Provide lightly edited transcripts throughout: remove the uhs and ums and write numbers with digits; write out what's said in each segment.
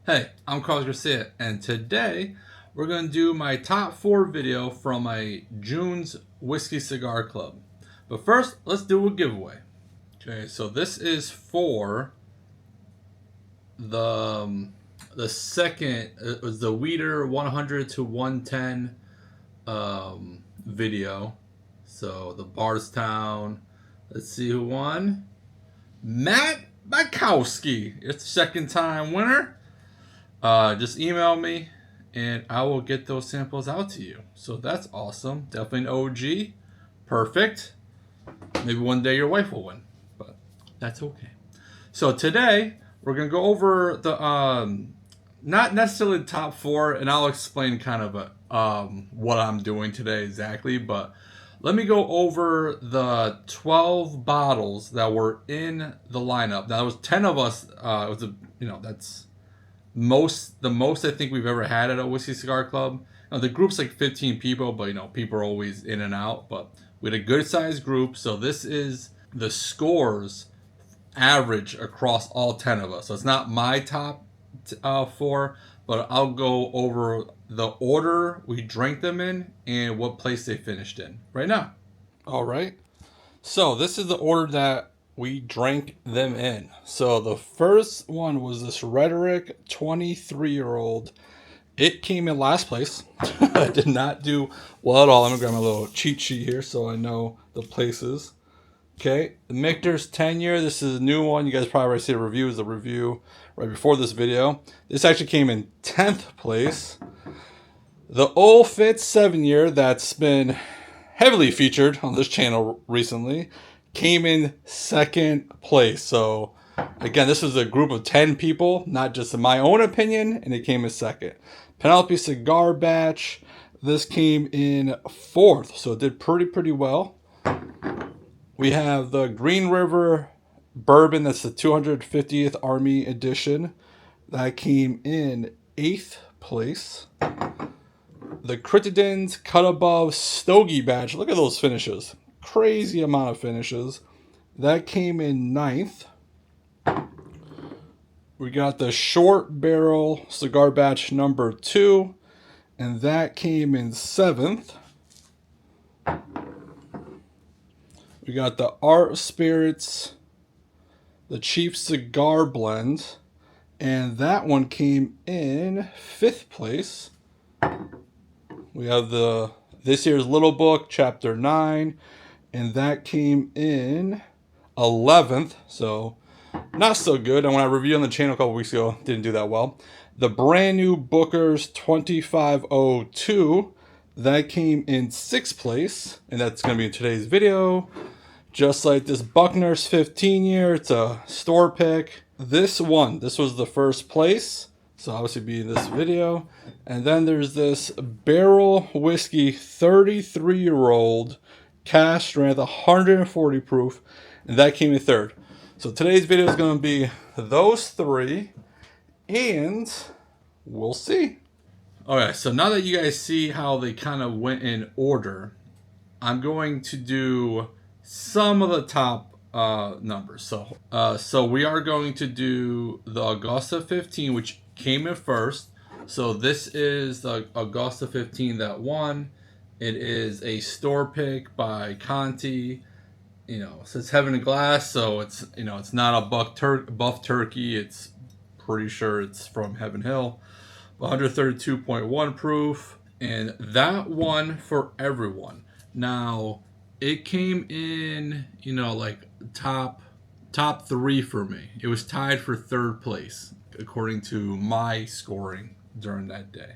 Hey, I'm Carlos Garcia, and today we're going to do my top 4 video from my June's Whiskey Cigar Club. But first, let's do a giveaway. Okay, so this is for the second, it was the Weeder 100 to 110 video. So the Bardstown, let's see who won. Matt Bukowski, it's second time winner. Just email me and I will get those samples out to you. So that's awesome. Definitely an OG. Perfect. Maybe one day your wife will win, but that's okay. So today we're going to go over the not necessarily the top 4, and I'll explain kind of what I'm doing today exactly, but let me go over the 12 bottles that were in the lineup. Now there was 10 of us. It was that's the most I think we've ever had at a whiskey cigar club. The group's like 15 people, but people are always in and out. But we had a good sized group, so this is the scores average across all 10 of us. So it's not my top 4, but I'll go over the order we drank them in and what place they finished in right now. All right. So this is the order that we drank them in. So the first one was this Rhetoric 23-year-old. It came in last place. I did not do well at all. Let me grab my little cheat sheet here so I know the places. Okay, the Michter's 10-year. This is a new one. You guys probably already see the review. Is the review right before this video. This actually came in 10th place. The Old Fitz 7-year, that's been heavily featured on this channel recently, came in 2nd place. So again, this was a group of 10 people, not just in my own opinion, and it came in 2nd. Penelope Cigar Batch, this came in 4th, so it did pretty well. We have the Green River Bourbon, that's the 250th Army Edition. That came in 8th place. The Crittenden Cut Above Stogie Batch, look at those finishes. Crazy amount of finishes. That came in 9th. We got the Short Barrel Cigar Batch number 2, and that came in 7th. We got the Art Spirits, the Cheap Cigar Blend, and that one came in 5th place. We have this year's Little Book, Chapter 9, and that came in 11th, so not so good. And when I reviewed on the channel a couple weeks ago, didn't do that well. The brand new Booker's 2502, that came in 6th place, and that's going to be in today's video. Just like this Buckners 15-year, it's a store pick. This was the first place, so obviously be in this video. And then there's this Barrell Whiskey 33-year-old cask strength, 140 proof, and that came in 3rd. So today's video is going to be those 3, and we'll see. Alright, so now that you guys see how they kind of went in order, I'm going to do some of the top numbers. So we are going to do the Augusta 15, which came in 1st. So this is the Augusta 15 that won. It is a store pick by Conti. It says Heaven and Glass, so it's it's not a buff turkey. It's pretty sure it's from Heaven Hill. 132.1 proof, and that one for everyone. Now it came in, like top 3 for me. It was tied for 3rd place according to my scoring during that day.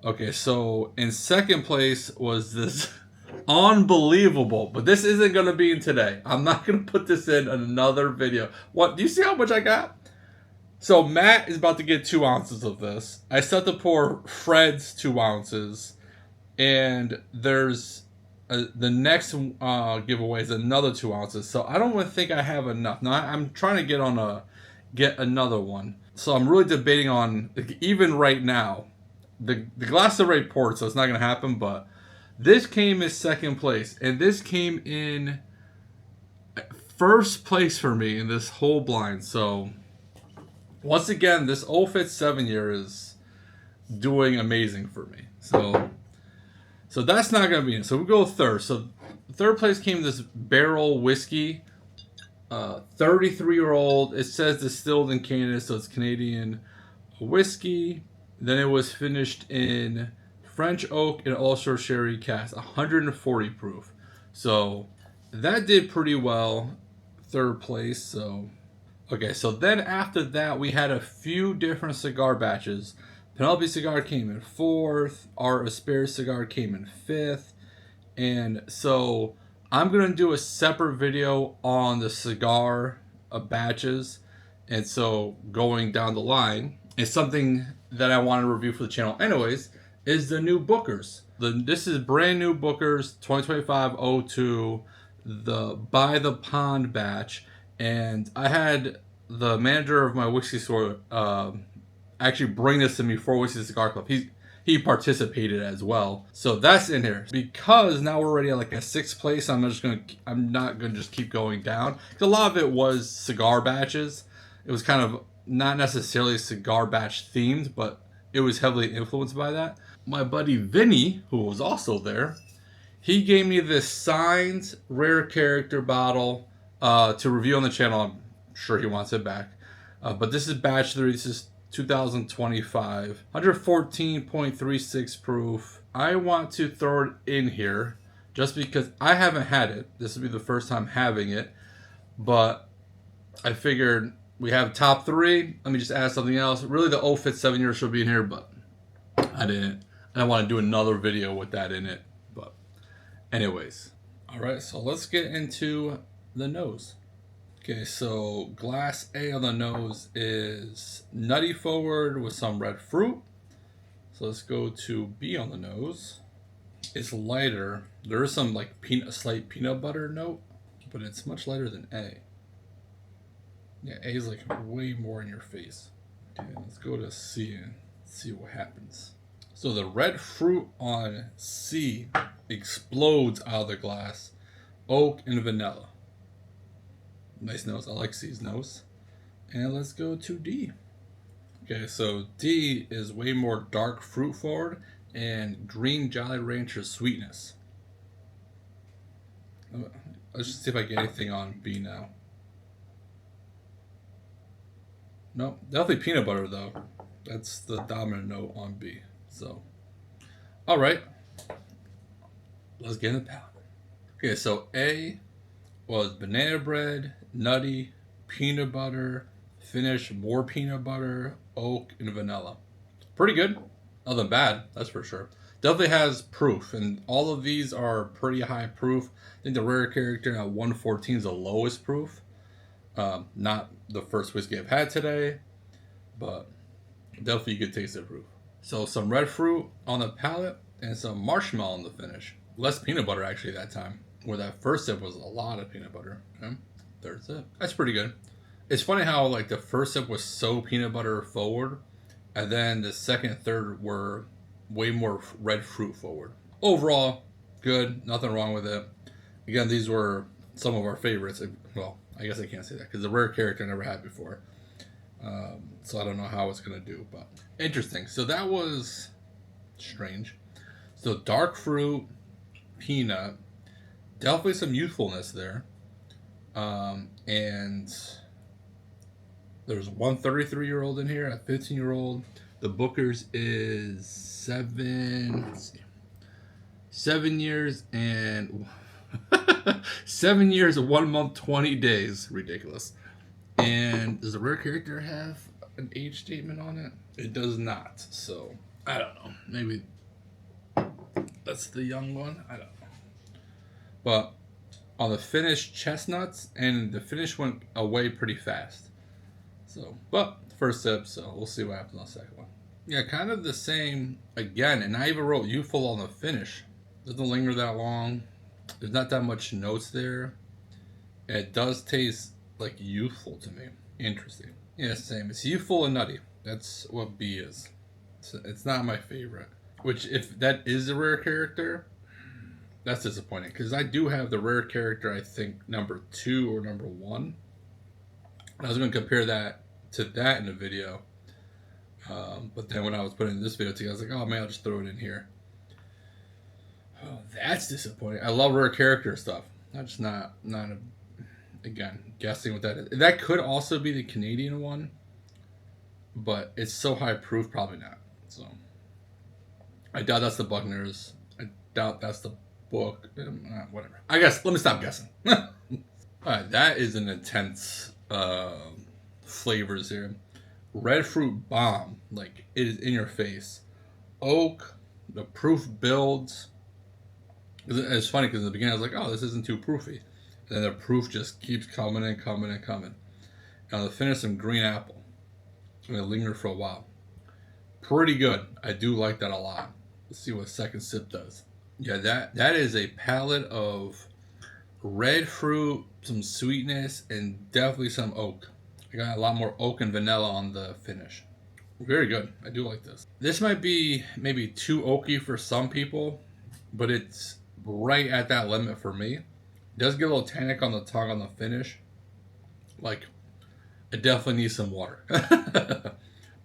Okay, so in 2nd place was this unbelievable, but this isn't going to be in today. I'm not going to put this in another video. What, do you see how much I got? So Matt is about to get 2 ounces of this. I set to pour Fred's 2 ounces, and there's the next giveaway is another 2 ounces. So I don't think I have enough. Now I'm trying to get another one. So I'm really debating on, even right now, the glass of Ray poured, so it's not going to happen, but this came in 2nd place, and this came in 1st place for me in this whole blind. So once again, this Old Fit 7-year is doing amazing for me. So that's not going to be it. So we go third. So third place came this Barrell whiskey. 33-year-old. It says distilled in Canada, so it's Canadian whiskey. Then it was finished in French oak and also sherry cask, 140 proof. So that did pretty well. Third place. So okay, so then after that we had a few different cigar batches. Penelope Cigar came in fourth. Our Asperity Cigar came in fifth. And so I'm going to do a separate video on the cigar batches. And so going down the line, it's something that I want to review for the channel anyways, is the new Bookers. This is brand new Bookers 2025-02, the By the Pond batch. And I had the manager of my whiskey store actually bring this to me for Whiskey Cigar Club. He participated as well, so that's in here. Because now we're already at like a 6th place, I'm not gonna just keep going down. A lot of it was cigar batches. It was kind of not necessarily cigar batch themed, but it was heavily influenced by that. My buddy Vinny, who was also there, he gave me this signed rare character bottle to review on the channel. I'm sure he wants it back, but this is batch 3. This is 2025, 114.36 proof. I want to throw it in here just because I haven't had it. This will be the first time having it, but I figured we have top 3. Let me just add something else. Really, the Old Fit 7-year should be in here, but I didn't. I want to do another video with that in it. But anyways, all right. So let's get into the nose. Okay, so glass A on the nose is nutty forward with some red fruit. So let's go to B on the nose. It's lighter. There is some like slight peanut butter note, but it's much lighter than A. Yeah, A is like way more in your face. Okay, let's go to C and see what happens. So the red fruit on C explodes out of the glass. Oak and vanilla. Nice nose. I like C's nose. And let's go to D. Okay, so D is way more dark fruit forward and green Jolly Rancher sweetness. Let's just see if I get anything on B now. Nope, definitely peanut butter though. That's the dominant note on B. So, all right, let's get in the palate. Okay, so A was banana bread, nutty, peanut butter, finish, more peanut butter, oak, and vanilla. Pretty good. Nothing bad, that's for sure. Definitely has proof, and all of these are pretty high proof. I think the rare character at 114 is the lowest proof. Not the first whiskey I've had today, but definitely you could taste the proof. So some red fruit on the palate and some marshmallow on the finish. Less peanut butter actually that time. Where that first sip was a lot of peanut butter. Okay. Third sip. That's pretty good. It's funny how like the first sip was so peanut butter forward, and then the second and third were way more red fruit forward. Overall, good. Nothing wrong with it. Again, these were some of our favorites. Well, I guess I can't say that because the rare character I never had before. So I don't know how it's going to do, but interesting. So that was strange. So dark fruit, peanut, definitely some youthfulness there. And there's one 33-year-old in here, a 15-year-old. The Bookers is 7 years and 7 years, 1 month, 20 days. Ridiculous. And does the rare character have an age statement on it? It does not. So I don't know. Maybe that's the young one. I don't know. But on the finish, chestnuts, and the finish went away pretty fast. So, but first sip, so we'll see what happens on the second one. Yeah, kind of the same again, and I even wrote youthful on the finish. Doesn't linger that long. There's not that much notes there. It does taste like youthful to me. Interesting. Yeah, same. It's youthful and nutty. That's what B is. It's not my favorite. Which, if that is a rare character, that's disappointing. Because I do have the rare character, I think, number 2 or number 1. I was going to compare that to that in the video. But then when I was putting this video together, I was like, oh man, I'll just throw it in here. Oh, that's disappointing. I love rare character stuff. I'm just not again, guessing what that is. That could also be the Canadian one, but it's so high proof, probably not. So I doubt that's the Buckners. I doubt that's the book. Whatever. I guess, let me stop guessing. Alright, that is an intense flavors here. Red fruit bomb, like it is in your face. Oak, the proof builds. It's funny because in the beginning I was like, oh, this isn't too proofy. And then the proof just keeps coming and coming and coming. And on the finish, some green apple. And it lingered for a while. Pretty good. I do like that a lot. Let's see what second sip does. Yeah, that is a palette of red fruit, some sweetness, and definitely some oak. I got a lot more oak and vanilla on the finish. Very good. I do like this. This might be maybe too oaky for some people, but it's right at that limit for me. It does get a little tannic on the tongue on the finish. Like, it definitely needs some water.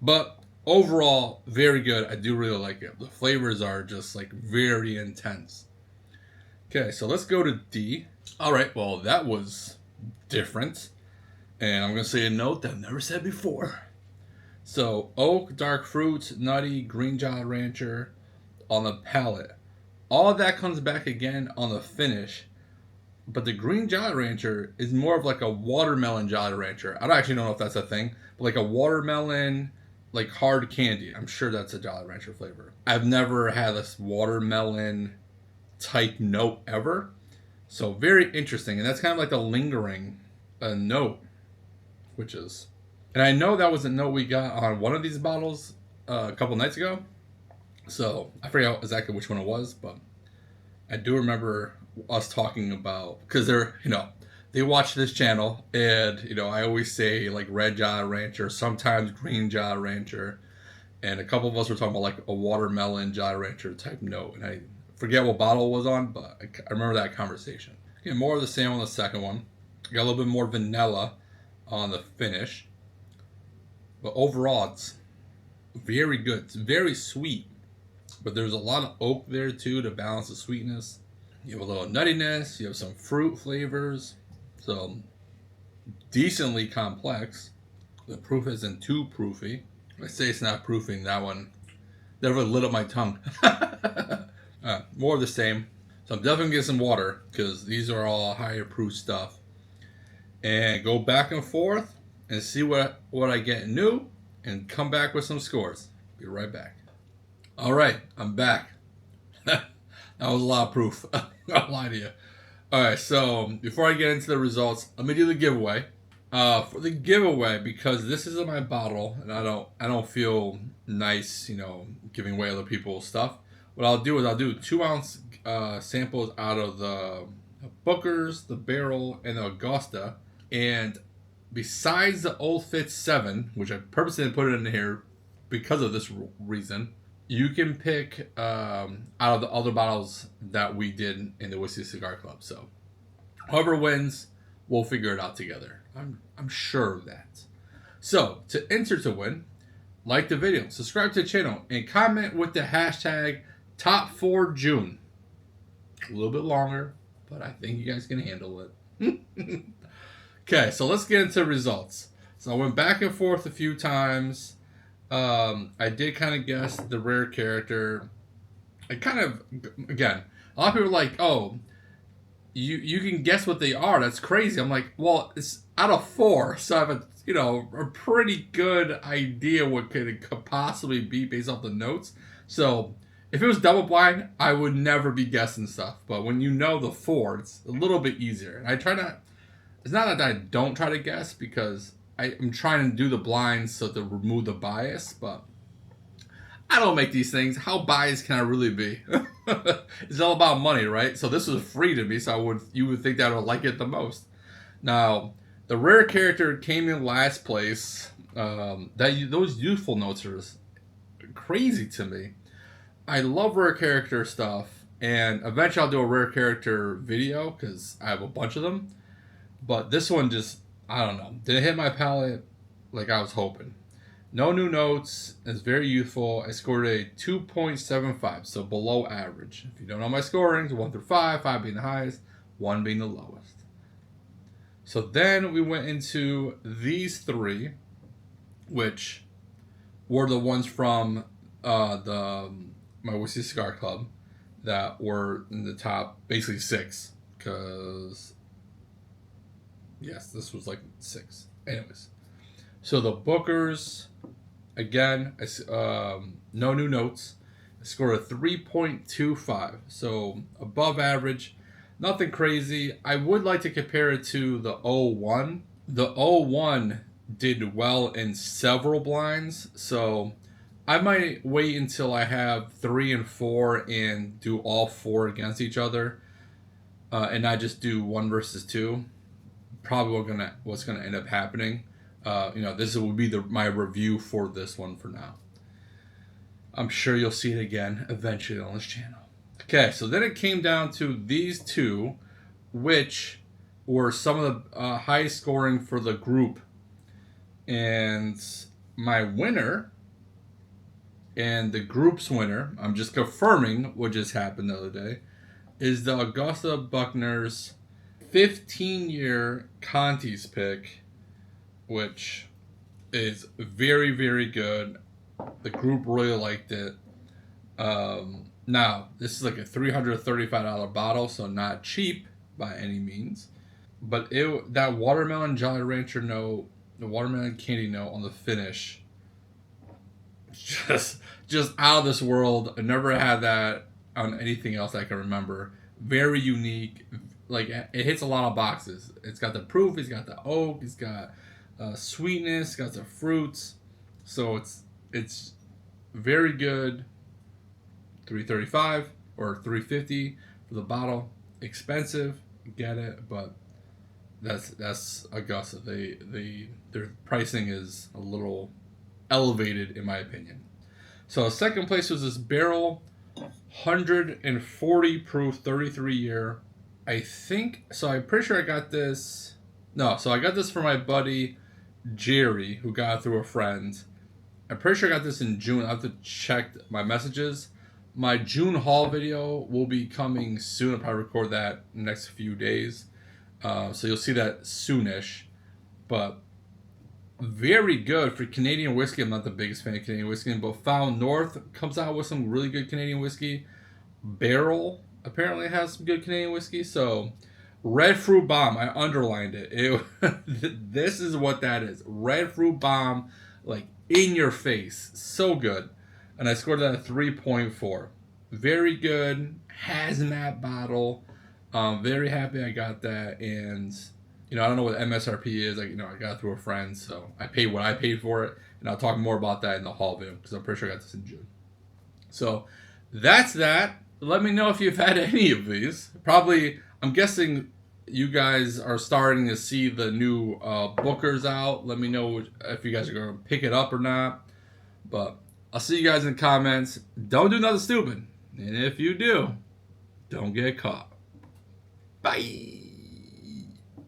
But overall, very good. I do really like it. The flavors are just like very intense. Okay, so let's go to D. All right, well, that was different. And I'm going to say a note that I've never said before. So, oak, dark fruits, nutty, green Jolly Rancher on the palate. All of that comes back again on the finish. But the green Jolly Rancher is more of like a watermelon Jolly Rancher. I don't actually know if that's a thing. But like a watermelon, like hard candy. I'm sure that's a Jolly Rancher flavor. I've never had this watermelon type note ever. So very interesting. And that's kind of like the lingering note. Which is, and I know that was a note we got on one of these bottles a couple nights ago. So I forget exactly which one it was, but I do remember us talking about, because they're, they watch this channel, and I always say like red Jolly Rancher, sometimes green Jolly Rancher, and a couple of us were talking about like a watermelon Jolly Rancher type note, and I forget what bottle it was on, but I remember that conversation. Okay, more of the same on the second one. Got a little bit more vanilla on the finish, but overall it's very good. It's very sweet, but there's a lot of oak there too to balance the sweetness. You have a little nuttiness, you have some fruit flavors, so decently complex. The proof isn't too proofy. I say it's not proofing, that one never lit up my tongue. More of the same. So I'm definitely getting some water because these are all higher proof stuff. And go back and forth and see what I get new and come back with some scores. Be right back. All right, I'm back. That was a lot of proof. I'll lie to you. All right, so before I get into the results, let me do the giveaway. For the giveaway, because this isn't my bottle and I don't feel nice, giving away other people's stuff. What I'll do is I'll do 2-ounce samples out of the Booker's, the Barrell, and the Augusta. And besides the Old Fitz 7, which I purposely didn't put it in here because of this reason, you can pick out of the other bottles that we did in the Whiskey Cigar Club. So whoever wins, we'll figure it out together. I'm sure of that. So to enter to win, like the video, subscribe to the channel, and comment with the hashtag Top4June. A little bit longer, but I think you guys can handle it. Okay, so let's get into results. So I went back and forth a few times. I did kind of guess the rare character. I kind of, again, a lot of people are like, oh, you can guess what they are. That's crazy. I'm like, well, it's out of 4, so I have a pretty good idea what could possibly be based off the notes. So if it was double blind, I would never be guessing stuff. But when you know the 4, it's a little bit easier. And I try not. It's not that I don't try to guess, because I'm trying to do the blinds so to remove the bias, but I don't make these things. How biased can I really be? It's all about money, right? So this was free to me, so you would think that I would like it the most. Now, the rare character came in last place. Those youthful notes are crazy to me. I love rare character stuff, and eventually I'll do a rare character video because I have a bunch of them. But this one just, I don't know, didn't hit my palate. like I was hoping. No new notes. It's very youthful. I scored a 2.75, so below average. If you don't know my scorings, 1 through 5, 5 being the highest, 1 being the lowest. So then we went into these three, which were the ones from my Whiskey Cigar Club that were in the top, basically 6. Because, yes, this was like 6. Anyways. So the Bookers, again, no new notes. I scored a 3.25. So above average. Nothing crazy. I would like to compare it to the 01. The 01 did well in several blinds. So I might wait until I have 3 and 4 and do all 4 against each other. And not just do 1 versus 2. Probably what's gonna end up happening. This will be my review for this one for now. I'm sure you'll see it again eventually on this channel. Okay, so then it came down to these two, which were some of the highest scoring for the group. And my winner, and the group's winner, I'm just confirming what just happened the other day, is the Augusta Buckners 15-year Conti's pick, which is very, very good. The group really liked it. Now, this is like a $335 bottle, so not cheap by any means. But that watermelon Jolly Rancher note, the watermelon candy note on the finish, just out of this world. I never had that on anything else I can remember. Very unique. Like, it hits a lot of boxes. It's got the proof, it's got the oak, it's got sweetness, it's got the fruits. So it's very good. $335 or $350 for the bottle. Expensive, get it, but that's Augusta. Their pricing is a little elevated in my opinion. So second place was this Barrell 140 proof 33 year. I think so. I'm pretty sure I got this. No, so I got this for my buddy Jerry, who got it through a friend. I'm pretty sure I got this in June. I have to check my messages. My June haul video will be coming soon. I'll probably record that in the next few days. So you'll see that soonish. But very good for Canadian whiskey. I'm not the biggest fan of Canadian whiskey, but Found North comes out with some really good Canadian whiskey. Barrell apparently has some good Canadian whiskey. So Red Fruit Bomb, I underlined it. This is what that is. Red Fruit Bomb, like in your face. So good. And I scored that at 3.4. Very good. Hazmat bottle. Very happy I got that. And, I don't know what MSRP is. I got it through a friend. So I paid what I paid for it. And I'll talk more about that in the haul video, because I'm pretty sure I got this in June. So that's that. Let me know if you've had any of these. Probably, I'm guessing you guys are starting to see the new Bookers out. Let me know if you guys are going to pick it up or not. But I'll see you guys in the comments. Don't do nothing stupid. And if you do, don't get caught. Bye.